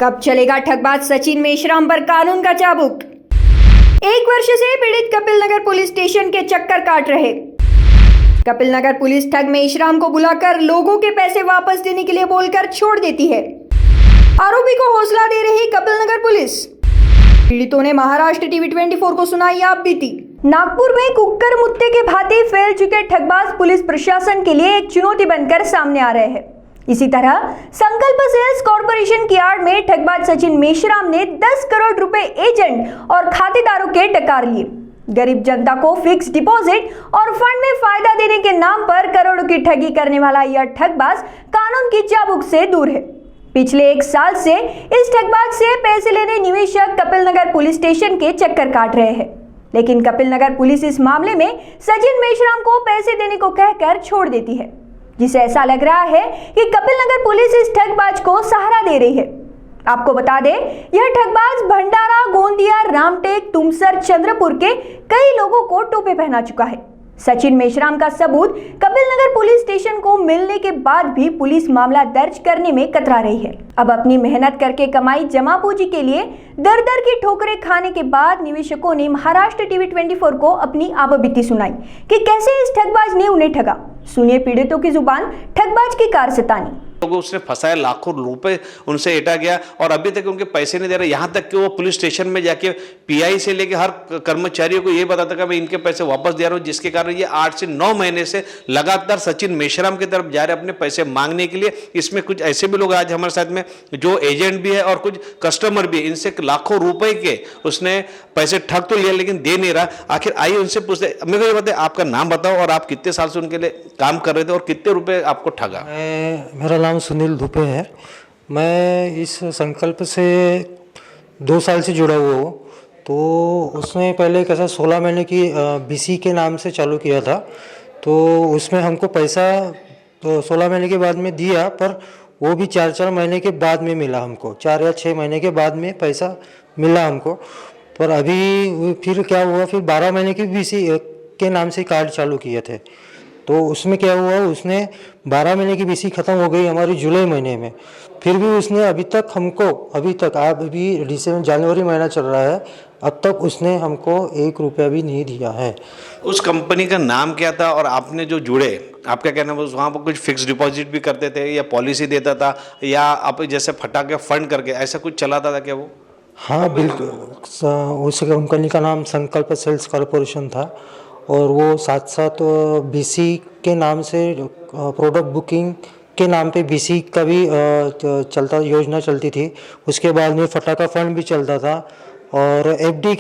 कब चलेगा ठगबाज सचिन मेश्राम पर कानून का चाबुक। 1 वर्ष से पीड़ित कपिल नगर पुलिस स्टेशन के चक्कर काट रहे। कपिल नगर पुलिस ठग मेश्राम को बुलाकर लोगों के पैसे वापस देने के लिए बोलकर छोड़ देती है। आरोपी को हौसला दे रही कपिल नगर पुलिस। पीड़ितों ने महाराष्ट्र टीवी 24 को सुनाई आप बीती। नागपुर में कुक्कर मुत्ते के भांति फैल चुके ठगबाज पुलिस प्रशासन के लिए एक चुनौती बनकर सामने आ रहे हैं। इसी तरह संकल्प सेल्स कॉर्पोरेशन की आड़ में ठगबाज सचिन मेश्राम ने 10 करोड़ रुपए एजेंट और खातेदारों के डकार लिए। गरीब जनता को फिक्स डिपॉजिट और फंड में फायदा देने के नाम पर करोड़ों की ठगी करने वाला यह ठगबाज कानून की चाबुक से दूर है। पिछले 1 साल से इस ठगबाज से पैसे लेने निवेशक कपिल नगर पुलिस स्टेशन के चक्कर काट रहे हैं, लेकिन कपिल नगर पुलिस इस मामले में सचिन मेश्राम को पैसे देने को कहकर छोड़ देती है, जिसे ऐसा लग रहा है कि कपिल नगर पुलिस इस ठगबाज को सहारा दे रही है। आपको बता दें, यह ठगबाज भंडारा, गोंदिया, रामटेक, तुमसर, चंद्रपुर के कई लोगों को टोपे पहना चुका है। सचिन मेश्राम का सबूत कपिल नगर पुलिस स्टेशन को मिलने के बाद भी पुलिस मामला दर्ज करने में कतरा रही है। अब अपनी मेहनत करके कमाई जमा पूंजी के लिए दर दर की ठोकरें खाने के बाद निवेशकों ने महाराष्ट्र टीवी 24 को अपनी आपबीती सुनाई कि कैसे इस ठगबाज ने उन्हें ठगा। सुनिए पीड़ितों की जुबान, ठगबाज की कारस्तानी। लोगों उसने फंसाया, लाखों रुपए उनसे ऐंठा गया और अभी तक उनके पैसे नहीं दे रहे। यहाँ तक कि वो पुलिस स्टेशन में जाके पीआई से लेके हर कर्मचारियों को ये बताता कि मैं इनके पैसे वापस दे रहा हूँ, जिसके कारण ये 8 से 9 महीने से लगातार सचिन मेश्राम की तरफ जा रहे अपने पैसे मांगने के लिए। इसमें कुछ ऐसे भी लोग आज हमारे साथ में जो एजेंट भी है और कुछ कस्टमर भी है, इनसे लाखों रुपए के उसने पैसे ठग तो लिया लेकिन दे नहीं रहा। आखिर आइए उनसे पूछते। मेरे को ये बताइए, आपका नाम बताओ और आप कितने साल से उनके लिए काम कर रहे थे और कितने रुपए आपको ठगा? मेरा नाम सुनील दुपे है। मैं इस संकल्प से 2 साल से जुड़ा हुआ हूँ। तो उसने पहले कैसा 16 महीने की बीसी के नाम से चालू किया था। तो उसमें हमको पैसा तो 16 महीने के बाद में दिया, पर वो भी 4-4 महीने के बाद में मिला हमको। 4 या 6 महीने के बाद में पैसा मिला हमको। पर अभी फिर क्या हुआ, फिर 12 महीने की बीसी के नाम से कार्ड चालू किए थे। तो उसमें क्या हुआ, उसने 12 महीने की बीसी ख़त्म हो गई हमारी जुलाई महीने में। फिर भी उसने अभी तक हमको अभी दिसंबर जनवरी महीना चल रहा है, अब तक उसने हमको 1 रुपया भी नहीं दिया है। उस कंपनी का नाम क्या था और आपने जो जुड़े, आपका कहना है वहाँ पर कुछ फिक्स डिपॉजिट भी करते थे या पॉलिसी देता था या आप जैसे फटाके फंड करके ऐसा कुछ चलाता था क्या वो? हाँ बिल्कुल, उस कंपनी का नाम संकल्प सेल्स कॉर्पोरेशन था और वो साथ साथ बीसी के नाम से प्रोडक्ट बुकिंग के नाम पे बीसी का भी योजना चलती थी। उसके बाद में फटाका फंड भी चलता था और एफडी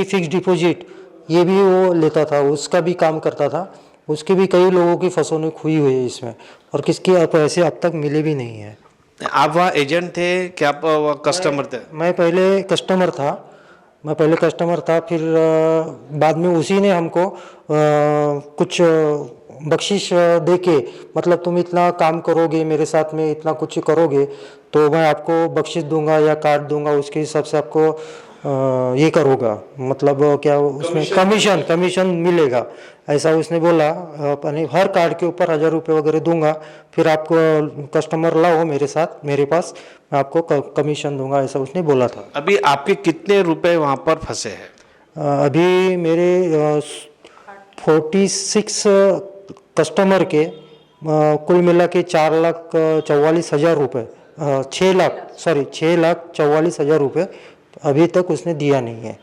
फिक्स डिपॉजिट ये भी वो लेता था, उसका भी काम करता था। उसके भी कई लोगों की फंसौनी हुई है इसमें और किसके पैसे अब तक मिले भी नहीं है। आप वहाँ एजेंट थे क्या आप कस्टमर थे? मैं पहले कस्टमर था, फिर बाद में उसी ने हमको कुछ बख्शिश दे के, मतलब तुम इतना काम करोगे मेरे साथ में, इतना कुछ करोगे तो मैं आपको बख्शिश दूंगा या कार्ड दूंगा, उसके हिसाब से आपको ये करूँगा, मतलब क्या उसमें कमीशन मिलेगा, ऐसा उसने बोला। अपने हर कार्ड के ऊपर 1000 रुपये वगैरह दूंगा, फिर आपको कस्टमर लाओ मेरे साथ, मेरे पास, मैं आपको कमीशन दूंगा, ऐसा उसने बोला था। अभी आपके कितने रुपए वहाँ पर फंसे हैं? अभी मेरे 46 कस्टमर के कुल मिला के 4,44,000 रुपये, 6,44,000 रुपये अभी तक उसने दिया नहीं है।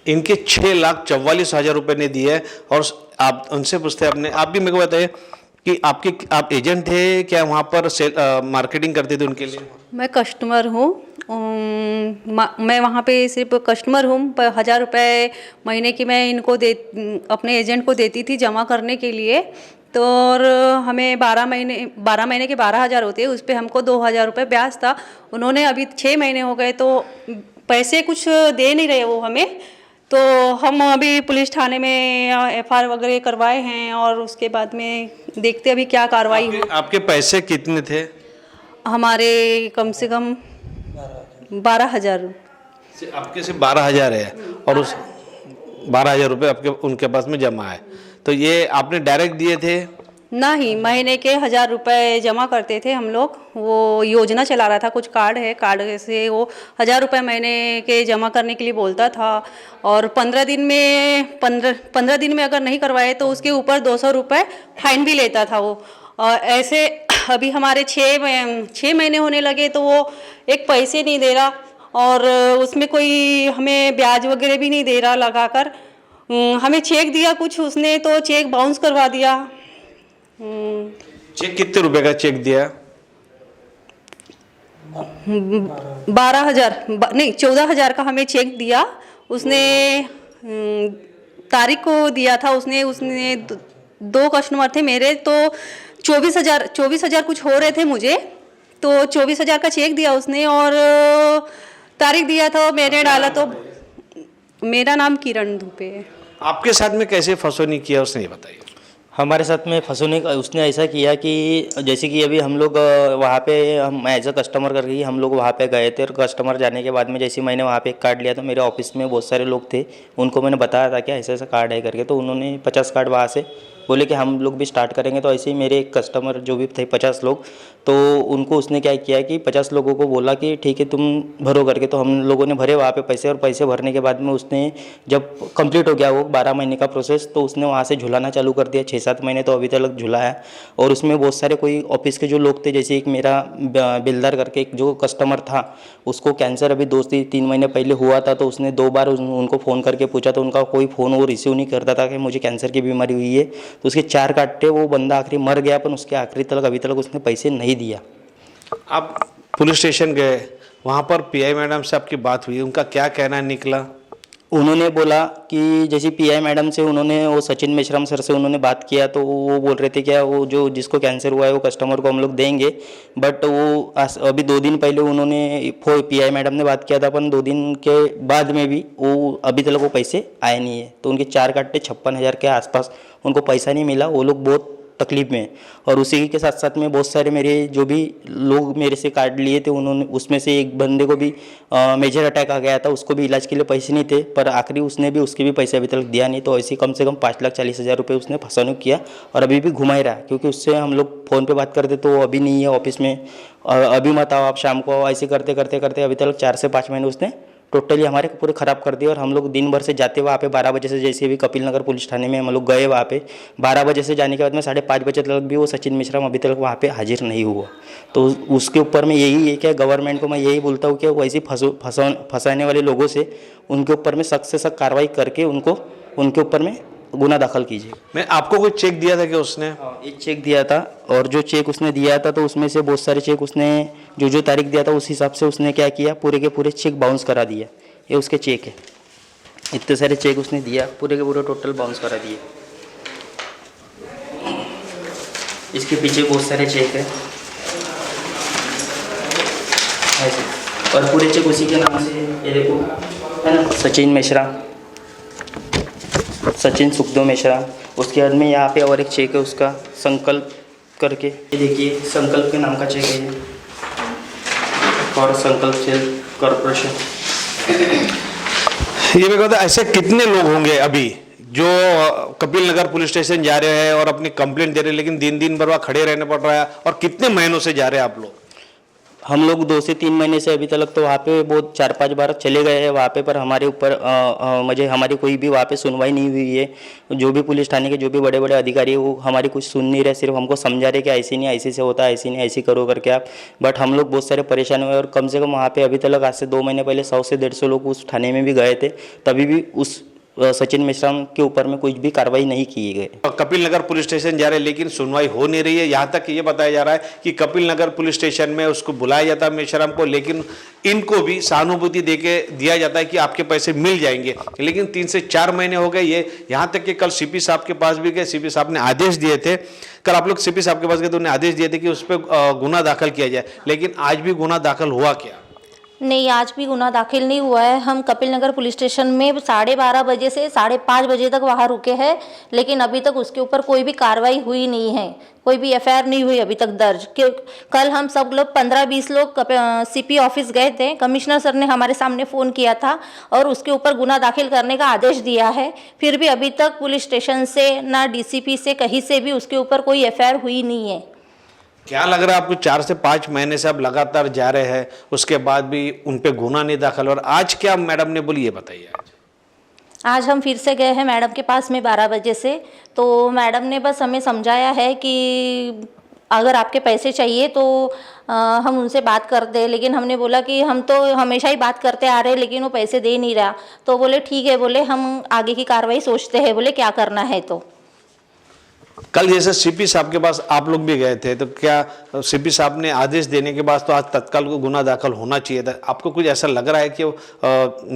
इनके 6,44,000 रुपये ने दिए है और आप उनसे पूछते हैं अपने, आप भी मेरे को बताइए कि आप एजेंट थे क्या वहाँ पर मार्केटिंग करते थे उनके लिए? मैं कस्टमर हूँ। मैं वहाँ पे सिर्फ कस्टमर हूँ। 1000 रुपये महीने की मैं इनको अपने एजेंट को देती थी जमा करने के लिए। तो और हमें 12 महीने के 12,000 होते हैं, उस पर हमको 2,000 रुपये ब्याज था। उन्होंने अभी 6 महीने हो गए तो पैसे कुछ दे नहीं रहे वो हमें। तो हम अभी पुलिस थाने में FIR वगैरह करवाए हैं और उसके बाद में देखते अभी क्या कार्रवाई हो। आपके पैसे कितने थे? हमारे कम से कम 12,000। आपके सिर्फ 12,000 है और उस 12,000 रुपये आपके उनके पास में जमा है। तो ये आपने डायरेक्ट दिए थे नहीं, महीने के 1,000 रुपए जमा करते थे हम लोग। वो योजना चला रहा था, कुछ कार्ड है, कार्ड से वो 1,000 रुपए महीने के जमा करने के लिए बोलता था। और 15 दिन में अगर नहीं करवाए तो उसके ऊपर 200 रुपये फाइन भी लेता था वो। और ऐसे अभी हमारे 6 महीने होने लगे तो वो एक पैसे नहीं दे रहा, और उसमें कोई हमें ब्याज वगैरह भी नहीं दे रहा लगाकर। हमें चेक दिया कुछ उसने, तो चेक बाउंस करवा दिया। चेक कितने रुपए का चेक दिया? 12,000 नहीं 14,000 का हमें चेक दिया उसने। तारीख को दिया था उसने 2 कस्टमर थे मेरे, तो 24,000 कुछ हो रहे थे मुझे, तो 24,000 का चेक दिया उसने और तारीख दिया था, मैंने डाला। तो मेरा नाम किरण दुबे है। आपके साथ में कैसे फंसोनी किया उसने, ये बताइए। हमारे साथ में फंसोने का उसने ऐसा किया कि जैसे कि अभी हम लोग वहाँ पे हम एज अ कस्टमर करके ही हम लोग वहाँ पे गए थे, और कस्टमर जाने के बाद में जैसे मैंने वहाँ पे एक कार्ड लिया, तो मेरे ऑफिस में बहुत सारे लोग थे, उनको मैंने बताया था कि ऐसा ऐसा कार्ड है करके। तो उन्होंने 50 कार्ड वहाँ से बोले कि हम लोग भी स्टार्ट करेंगे। तो ऐसे ही मेरे एक कस्टमर जो भी थे 50 लोग, तो उनको उसने क्या किया कि 50 लोगों को बोला कि ठीक है तुम भरो करके। तो हम लोगों ने भरे वहाँ पे पैसे, और पैसे भरने के बाद में उसने जब कंप्लीट हो गया वो 12 महीने का प्रोसेस, तो उसने वहाँ से झुलाना चालू कर दिया। 6-7 महीने तो अभी तक झुला है। और उसमें बहुत सारे कोई ऑफिस के जो लोग थे, जैसे एक मेरा बिल्डर करके एक जो कस्टमर था, उसको कैंसर अभी 2-3 महीने पहले हुआ था। तो उसने 2 बार उनको फ़ोन करके पूछा, तो उनका कोई फ़ोन वो रिसीव नहीं करता था कि मुझे कैंसर की बीमारी हुई है। तो उसके 4 काटे, वो बंदा आखिरी मर गया, पर उसके आखिरी तक अभी तक उसने पैसे नहीं दिया। आप पुलिस स्टेशन गए, वहाँ पर पीआई मैडम से आपकी बात हुई, उनका क्या कहना निकला? उन्होंने बोला कि जैसे पीआई मैडम से उन्होंने वो सचिन मेश्राम सर से उन्होंने बात किया, तो वो बोल रहे थे क्या वो जो जिसको कैंसर हुआ है वो कस्टमर को हम लोग देंगे। बट वो अभी 2 दिन पहले उन्होंने पीआई मैडम ने बात किया था, अपन 2 दिन के बाद में भी वो अभी तक वो पैसे आए नहीं है। तो उनके 4 काटे 56,000 के आसपास उनको पैसा नहीं मिला। वो लोग बहुत तकलीफ में। और उसी के साथ साथ में बहुत सारे मेरे जो भी लोग मेरे से कार्ड लिए थे, उन्होंने उसमें से एक बंदे को भी मेजर अटैक आ गया था, उसको भी इलाज के लिए पैसे नहीं थे, पर आखिरी उसने भी उसके भी पैसे अभी तक दिया नहीं। तो ऐसे कम से कम 5,40,000 रुपये उसने फंसानो किया, और अभी भी घुमा ही रहा। क्योंकि उससे हम लोग फ़ोन पे बात करते तो वो अभी नहीं है ऑफिस में, और अभी मत आओ आप शाम को आओ, ऐसे करते करते करते अभी तक 4 से 5 महीने उसने टोटली हमारे पूरे ख़राब कर दिए। और हम लोग दिन भर से जाते वहाँ पे 12 बजे से, जैसे अभी कपिल नगर पुलिस थाने में हम लोग गए, वहाँ पे 12 बजे से जाने के बाद में 5:30 बजे तक भी वो सचिन मेश्राम अभी तक वहाँ पे हाजिर नहीं हुआ। तो उसके ऊपर में यही है कि गवर्नमेंट को मैं यही बोलता हूँ कि वैसे फंसाने वाले लोगों से उनके ऊपर में सख्त से सख्त कार्रवाई करके उनके ऊपर में गुना दाखिल कीजिए। मैं आपको कोई चेक दिया था कि उसने? एक चेक दिया था, और जो चेक उसने दिया था तो उसमें से बहुत सारे चेक उसने जो तारीख दिया था उस हिसाब से उसने क्या किया, पूरे के पूरे चेक बाउंस करा दिया। ये उसके चेक है, इतने सारे चेक उसने दिया, पूरे के पूरे टोटल बाउंस करा दिए। इसके पीछे बहुत सारे चेक है ऐसे, और पूरे चेक उसी के नाम से ये देखो है ना, सचिन मेश्राम, सचिन सुखदेव मेश्राम। उसके बाद में यहाँ पे और एक चेक है उसका संकल्प करके, ये देखिए संकल्प के नाम का चेक है ये, और संकल्प सेल कॉर्पोरेशन। ये मैं कहता ऐसे कितने लोग होंगे अभी जो कपिल नगर पुलिस स्टेशन जा रहे हैं और अपनी कंप्लेंट दे रहे हैं, लेकिन दिन भर वहाँ खड़े रहने पड़ रहा है? और कितने महीनों से जा रहे हैं आप लोग? हम लोग 2 से 3 महीने से अभी तक तो वहाँ पे बहुत 4-5 बार चले गए हैं वहाँ पे, पर हमारे ऊपर हमारी कोई भी वहाँ पे सुनवाई नहीं हुई है। जो भी पुलिस थाने के जो भी बड़े बड़े अधिकारी है वो हमारी कुछ सुन नहीं रहे, सिर्फ हमको समझा रहे कि ऐसे नहीं, ऐसे से होता है, ऐसे नहीं, ऐसे करो करके आप। बट हम लोग बहुत सारे परेशान हुए, और कम से कम वहाँ पे अभी तक आज से 2 महीने पहले 100 से 150 लोग उस थाने में भी गए थे, तभी भी उस सचिन मेश्राम के ऊपर में कुछ भी कार्रवाई नहीं की गई। कपिल नगर पुलिस स्टेशन जा रहे हैं लेकिन सुनवाई हो नहीं रही है। यहाँ तक ये बताया जा रहा है कि कपिल नगर पुलिस स्टेशन में उसको बुलाया जाता है मेश्राम को, लेकिन इनको भी सहानुभूति देके दिया जाता है कि आपके पैसे मिल जाएंगे। लेकिन 3 से 4 महीने हो गए ये। यहाँ तक कि कल सीपी साहब के पास भी गए, सीपी साहब ने आदेश दिए थे, कल आप लोग सीपी साहब के पास गए तो उन्होंने आदेश दिए थे कि उस पर गुना दाखिल किया जाए, लेकिन आज भी गुना दाखिल हुआ क्या? नहीं, आज भी गुना दाखिल नहीं हुआ है। हम कपिल नगर पुलिस स्टेशन में 12:30 बजे से 5:30 बजे तक वहाँ रुके हैं, लेकिन अभी तक उसके ऊपर कोई भी कार्रवाई हुई नहीं है, कोई भी एफआईआर नहीं हुई अभी तक दर्ज। कल हम सब लोग 15-20 लोग सीपी ऑफिस गए थे। कमिश्नर सर ने हमारे सामने फ़ोन किया था और उसके ऊपर गुना दाखिल करने का आदेश दिया है, फिर भी अभी तक पुलिस स्टेशन से ना डीसीपी से कहीं से भी उसके ऊपर कोई एफआईआर हुई नहीं है। क्या लग रहा है आपको? 4 से 5 महीने से आप लगातार जा रहे हैं, उसके बाद भी उन पे गुना नहीं दाखिल, और आज क्या मैडम ने बोली ये बताइए। आज हम फिर से गए हैं मैडम के पास में 12 बजे से, तो मैडम ने बस हमें समझाया है कि अगर आपके पैसे चाहिए तो हम उनसे बात करते हैं, लेकिन हमने बोला कि हम तो हमेशा ही बात करते आ रहे हैं लेकिन वो पैसे दे नहीं रहा। तो बोले ठीक है, बोले हम आगे की कार्रवाई सोचते हैं, बोले क्या करना है। तो कल जैसे सीपी साहब के पास आप लोग भी गए थे, तो क्या सीपी साहब ने आदेश देने के बाद तो आज तत्काल को गुना दाखिल होना चाहिए था? आपको कुछ ऐसा लग रहा है कि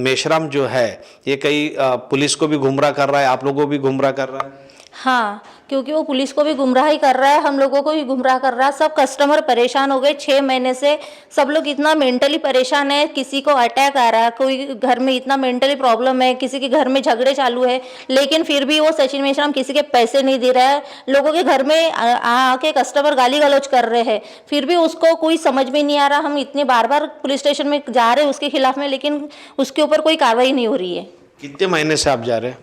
मेश्राम जो है ये कई पुलिस को भी गुमराह कर रहा है, आप लोगों को भी गुमराह कर रहा है? हाँ, क्योंकि वो पुलिस को भी गुमराह ही कर रहा है, हम लोगों को भी गुमराह कर रहा है। सब कस्टमर परेशान हो गए 6 महीने से। सब लोग इतना मेंटली परेशान है, किसी को अटैक आ रहा है, कोई घर में इतना मेंटली प्रॉब्लम है, किसी के घर में झगड़े चालू है, लेकिन फिर भी वो सचिन मेश्राम किसी के पैसे नहीं दे रहा है। लोगों के घर में आके कस्टमर गाली गलौज कर रहे हैं, फिर भी उसको कोई समझ में नहीं आ रहा। हम इतने बार पुलिस स्टेशन में जा रहे हैं उसके खिलाफ में, लेकिन उसके ऊपर कोई कार्रवाई नहीं हो रही है। कितने महीने से आप जा रहे हैं?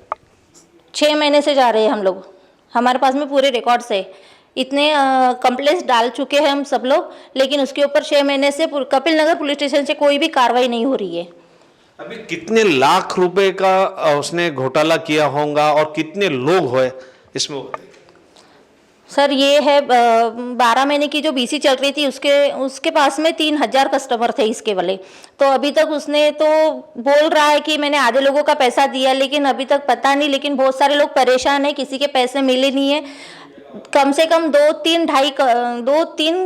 6 महीने से जा रहे हैं हम लोग, हमारे पास में पूरे रिकॉर्ड्स है। इतने कंप्लेंट्स डाल चुके हैं हम सब लोग, लेकिन उसके ऊपर 6 महीने से कपिल नगर पुलिस स्टेशन से कोई भी कार्रवाई नहीं हो रही है। अभी कितने लाख रुपए का उसने घोटाला किया होगा और कितने लोग हुए इसमें? सर ये है 12 महीने की जो बीसी चल रही थी उसके पास में 3000 कस्टमर थे इसके वाले। तो अभी तक उसने तो बोल रहा है कि मैंने आधे लोगों का पैसा दिया, लेकिन अभी तक पता नहीं। लेकिन बहुत सारे लोग परेशान हैं, किसी के पैसे मिले नहीं है। कम से कम 2-3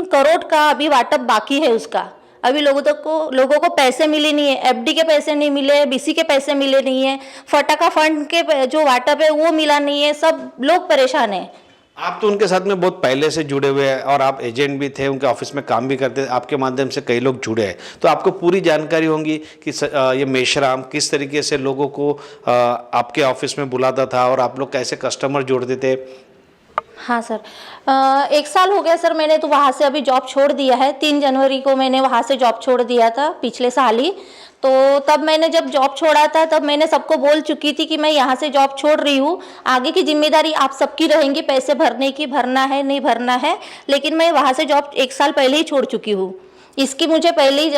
करोड़ का अभी वाटअप बाकी है उसका। अभी लोगों को पैसे मिले नहीं है, एफडी के पैसे नहीं मिले, बीसी के पैसे मिले नहीं है, फटाका फंड के जो वाटअप है वो मिला नहीं है। सब लोग परेशान हैं। आप तो उनके साथ में बहुत पहले से जुड़े हुए हैं और आप एजेंट भी थे, उनके ऑफिस में काम भी करते थे, आपके माध्यम से कई लोग जुड़े हैं, तो आपको पूरी जानकारी होगी कि ये मेश्राम किस तरीके से लोगों को आपके ऑफिस में बुलाता था और आप लोग कैसे कस्टमर जोड़ते थे। हाँ सर, 1 साल हो गया सर, मैंने तो वहाँ से अभी जॉब छोड़ दिया है। 3 जनवरी को मैंने वहाँ से जॉब छोड़ दिया था, पिछले साल ही। तो तब मैंने जब जॉब छोड़ा था तब मैंने सबको बोल चुकी थी कि मैं यहाँ से जॉब छोड़ रही हूँ, आगे की जिम्मेदारी आप सबकी रहेंगी, पैसे भरने की, भरना है नहीं भरना है। लेकिन मैं वहाँ से जॉब 1 साल पहले ही छोड़ चुकी हूँ। इसकी मुझे पहले ही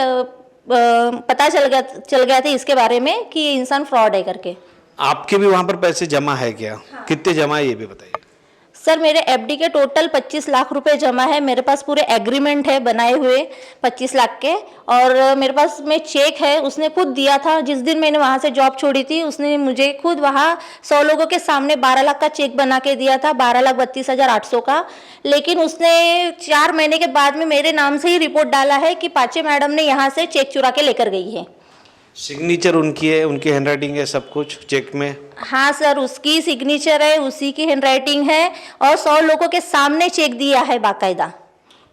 पता चल गया था इसके बारे में कि ये इंसान फ्रॉड है करके। आपके भी वहाँ पर पैसे जमा है क्या? हाँ। कितने जमा है ये भी बताइए। सर मेरे एफडी के टोटल 25 लाख रुपए जमा है। मेरे पास पूरे एग्रीमेंट है बनाए हुए 25 लाख के, और मेरे पास में चेक है, उसने खुद दिया था। जिस दिन मैंने वहाँ से जॉब छोड़ी थी उसने मुझे खुद वहाँ 100 लोगों के सामने 12 लाख का चेक बना के दिया था, 12,32,800 का। लेकिन उसने 4 महीने के बाद में मेरे नाम से ही रिपोर्ट डाला है कि पाचे मैडम ने यहाँ से चेक चुरा के लेकर गई है। सिग्नेचर उनकी है, उनकी हैंडराइटिंग है सब कुछ चेक में? हाँ सर, उसकी सिग्नेचर है, उसी की हैंडराइटिंग है, और 100 लोगों के सामने चेक दिया है बाकायदा।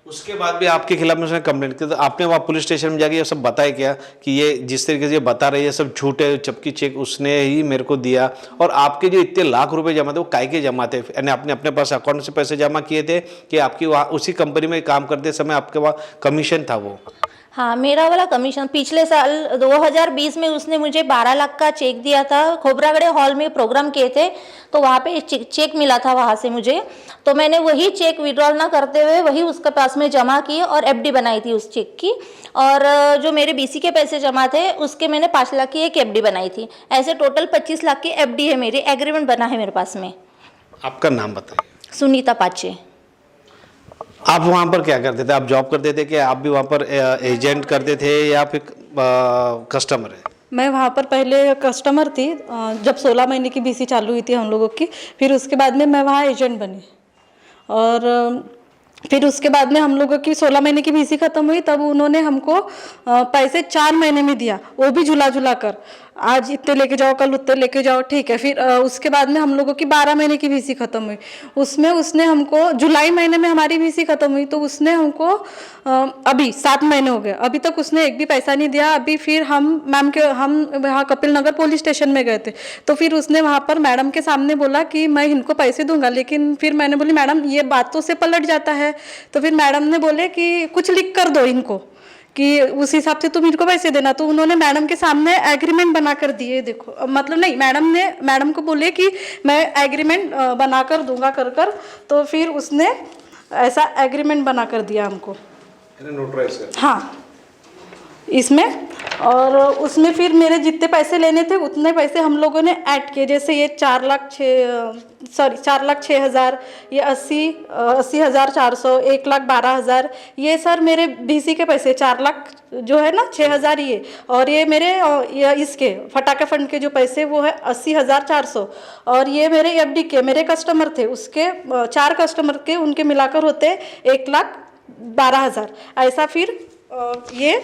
उसके बाद भी आपके खिलाफ में उसने कंप्लेंट की, तो आपने वहाँ पुलिस स्टेशन में जाके ये सब बताया क्या कि ये जिस तरीके से ये बता रही है सब झूठ है, जबकि चेक उसने ही मेरे को दिया? और आपके जो इतने लाख रुपए जमा थे वो काय के जमा थे? यानी आपने अपने पास अकाउंट से पैसे जमा किए थे कि आपकी वहाँ उसी कंपनी में काम करते समय आपके वहाँ कमीशन था वो? हाँ, मेरा वाला कमीशन पिछले साल 2020 में उसने मुझे 12 लाख का चेक दिया था। खोबरागड़े हॉल में प्रोग्राम किए थे तो वहाँ पे चेक मिला था वहाँ से मुझे, तो मैंने वही चेक विड्रॉल ना करते हुए वही उसके पास में जमा किए और एफडी बनाई थी उस चेक की। और जो मेरे बीसी के पैसे जमा थे उसके मैंने 5 लाख की एक एफडी बनाई थी। ऐसे टोटल 25 लाख की एफडी है मेरी, एग्रीमेंट बना है मेरे पास में। आपका नाम बताइए। सुनीता पाचे। आप वहाँ पर क्या करते थे? आप जॉब करते थे कि आप भी वहाँ पर एजेंट करते थे या फिर कस्टमर है? मैं वहाँ पर पहले कस्टमर थी, जब 16 महीने की बीसी चालू हुई थी हम लोगों की। फिर उसके बाद में मैं वहाँ एजेंट बनी, और फिर उसके बाद में हम लोगों की 16 महीने की बीसी ख़त्म हुई, तब उन्होंने हमको पैसे 4 महीने में दिया, वो भी झुला कर। आज इतने लेके जाओ, कल उतने लेके जाओ, ठीक है। फिर उसके बाद में हम लोगों की 12 महीने की VC खत्म हुई। उसमें उसने हमको जुलाई महीने में हमारी VC खत्म हुई, तो उसने हमको अभी 7 महीने हो गए, अभी तक उसने एक भी पैसा नहीं दिया। अभी फिर हम वहाँ कपिल नगर पुलिस स्टेशन में गए थे, तो फिर उसने वहाँ पर मैडम के सामने बोला कि मैं इनको पैसे दूंगा, लेकिन फिर मैंने बोली मैडम ये बातों से पलट जाता है। तो फिर मैडम ने बोले कि कुछ लिख कर दो इनको कि उस हिसाब से तुम इनको पैसे देना। तो उन्होंने मैडम के सामने एग्रीमेंट बना कर दिए, देखो मतलब नहीं, मैडम को बोले कि मैं एग्रीमेंट बना कर दूंगा कर। तो फिर उसने ऐसा एग्रीमेंट बना कर दिया हमको, हाँ इसमें। और उसमें फिर मेरे जितने पैसे लेने थे उतने पैसे हम लोगों ने ऐड किए, जैसे ये 4,06,000, ये 80,400, 1,12,000, ये सर मेरे VC के पैसे 4 लाख जो है ना 6,000 ये, और ये मेरे इसके फटाके फंड के जो पैसे वो है 80,400, और ये मेरे FD के मेरे कस्टमर थे उसके 4 कस्टमर के उनके मिलाकर होते 1,12,000 ऐसा। फिर ये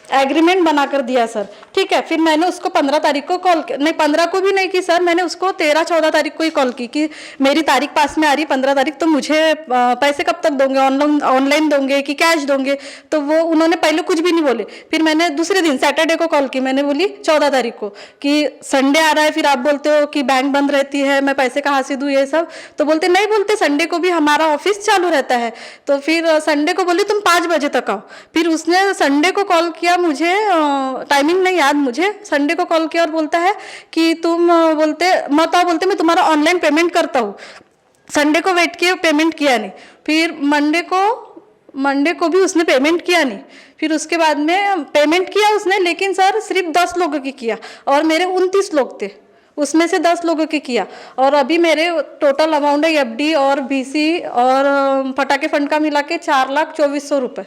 एग्रीमेंट बना कर दिया सर, ठीक है। फिर मैंने उसको 15 तारीख को कॉल किया, नहीं 15 को भी नहीं की सर, मैंने उसको 13-14 तारीख को ही कॉल की कि मेरी तारीख पास में आ रही 15 तारीख, तो मुझे पैसे कब तक दोगे, ऑनलाइन दोगे कि कैश दोगे। तो वो उन्होंने पहले कुछ भी नहीं बोले। फिर मैंने दूसरे दिन सैटरडे को कॉल की, मैंने बोली 14 तारीख को कि संडे आ रहा है, फिर आप बोलते हो कि बैंक बंद रहती है, मैं पैसे कहाँ से दूँ ये सब। तो बोलते नहीं, बोलते संडे को भी हमारा ऑफिस चालू रहता है। तो फिर संडे को बोली तुम 5 बजे तक आओ। फिर उसने संडे को कॉल किया, मुझे टाइमिंग नहीं याद, मुझे संडे को कॉल किया और बोलता है कि तुम बोलते मत आओ, बोलते मैं तुम्हारा ऑनलाइन पेमेंट करता हूँ। संडे को वेट किए, पेमेंट किया नहीं। फिर मंडे को भी उसने पेमेंट किया नहीं। फिर उसके बाद में पेमेंट किया उसने, लेकिन सर सिर्फ 10 लोगों की किया और मेरे 29 लोग थे, उसमें से 10 लोगों की किया। और अभी मेरे टोटल अमाउंट है FD और VC और फटाके फंड का मिला के 4,24,000 रुपये।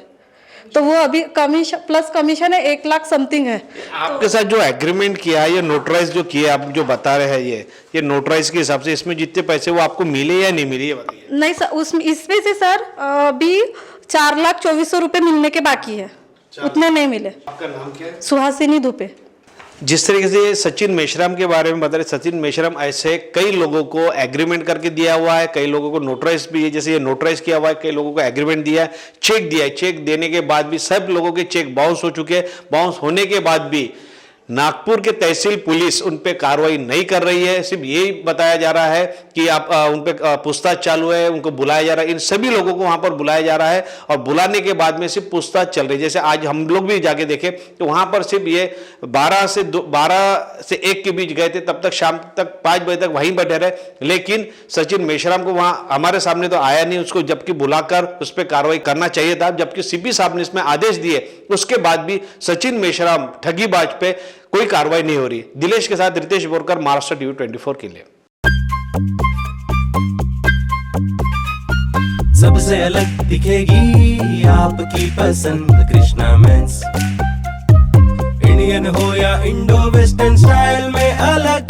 तो वो अभी कमीशन प्लस कमीशन है 1 लाख समथिंग है। आपके साथ जो एग्रीमेंट किया है, ये नोटराइज जो किया आप जो बता रहे हैं, ये नोटराइज के हिसाब से इसमें जितने पैसे वो आपको मिले या नहीं मिले ये बताइए। नहीं सर, इसमें से सर अभी 4,24,000 रुपये मिलने के बाकी है, उतने नहीं मिले। आपका नाम क्या है? सुहासिनी दुबे। जिस तरीके से सचिन मेश्राम के बारे में बता रहे, सचिन मेश्राम ऐसे कई लोगों को एग्रीमेंट करके दिया हुआ है, कई लोगों को नोटराइज भी है, जैसे ये नोटराइज किया हुआ है, कई लोगों को एग्रीमेंट दिया है, चेक दिया है, चेक देने के बाद भी सब लोगों के चेक बाउंस हो चुके हैं। बाउंस होने के बाद भी नागपुर के तहसील पुलिस उन पे कार्रवाई नहीं कर रही है। सिर्फ यही बताया जा रहा है कि आप उन पे पूछताछ चालू है, उनको बुलाया जा रहा है। इन सभी लोगों को वहां पर बुलाया जा रहा है और बुलाने के बाद में सिर्फ पूछताछ चल रही है। जैसे आज हम लोग भी जाके देखे तो वहां पर सिर्फ ये 12 से 1 के बीच गए थे, तब तक शाम तक 5 बजे तक वहीं बैठे रहे, लेकिन सचिन मेश्राम को वहां हमारे सामने तो आया नहीं। उसको जबकि बुलाकर उस पर कार्रवाई करना चाहिए था, जबकि CP साहब ने इसमें आदेश दिए, उसके बाद भी सचिन मेश्राम ठगीबाज पे कोई कार्रवाई नहीं हो रही। दिलेश के साथ रितेश बोरकर, महाराष्ट्र TV 24 के लिए। सबसे अलग दिखेगी आपकी पसंद कृष्णा मेंस। इंडियन हो या इंडो वेस्टर्न स्टाइल में अलग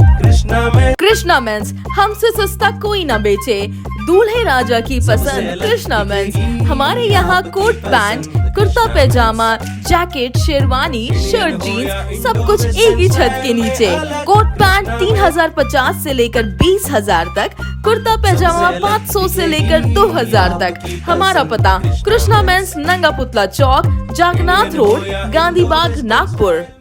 कृष्णा मेंस। हमसे सस्ता कोई ना बेचे, दूल्हे राजा की पसंद कृष्णा मेंस। हमारे यहाँ कोट पैंट, कुर्ता पैजामा, जैकेट, शेरवानी, शर्ट, जीन्स सब कुछ एक ही छत के नीचे। कोट पैंट 3,050 से लेकर 20,000 तक, कुर्ता पैजामा 500 से लेकर 2,000 तक। हमारा पता कृष्णा मेंस, नंगा पुतला चौक, जागनाथ रोड, गांधी बाग, नागपुर।